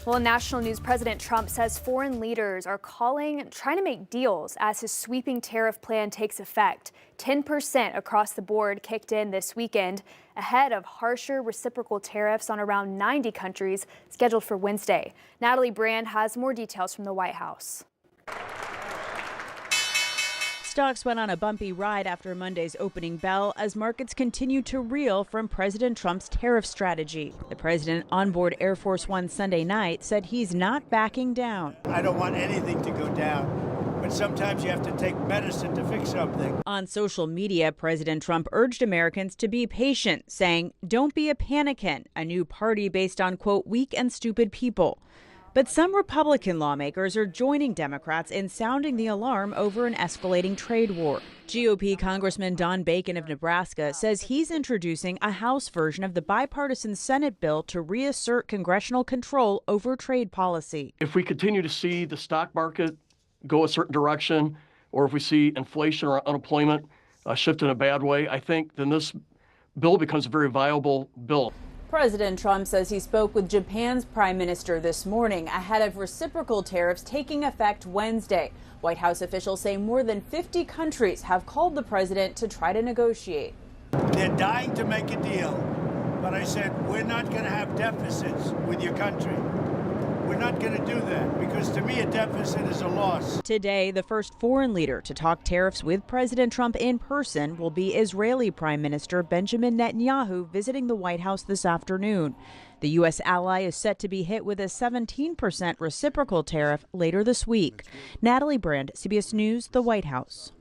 Well, in national news, President Trump says foreign leaders are trying to make deals as his sweeping tariff plan takes effect. 10% across the board kicked in this weekend, ahead of harsher reciprocal tariffs on around 90 countries scheduled for Wednesday. Natalie Brand has more details from the White House. Stocks went on a bumpy ride after Monday's opening bell as markets continue to reel from President Trump's tariff strategy. The president on board Air Force One Sunday night said he's not backing down. I don't want anything to go down, but sometimes you have to take medicine to fix something. On social media, President Trump urged Americans to be patient, saying, "Don't be a panican," a new party based on, quote, weak and stupid people. But some Republican lawmakers are joining Democrats in sounding the alarm over an escalating trade war. GOP Congressman Don Bacon of Nebraska says he's introducing a House version of the bipartisan Senate bill to reassert congressional control over trade policy. If we continue to see the stock market go a certain direction, or if we see inflation or unemployment shift in a bad way, I think then this bill becomes a very viable bill. President Trump says he spoke with Japan's prime minister this morning ahead of reciprocal tariffs taking effect Wednesday. White House officials say more than 50 countries have called the president to try to negotiate. They're dying to make a deal, but I said, we're not going to have deficits with your country. We're not going to do that, because to me a deficit is a loss. Today, the first foreign leader to talk tariffs with President Trump in person will be Israeli Prime Minister Benjamin Netanyahu visiting the White House this afternoon. The U.S. ally is set to be hit with a 17% reciprocal tariff later this week. Natalie Brand, CBS News, the White House.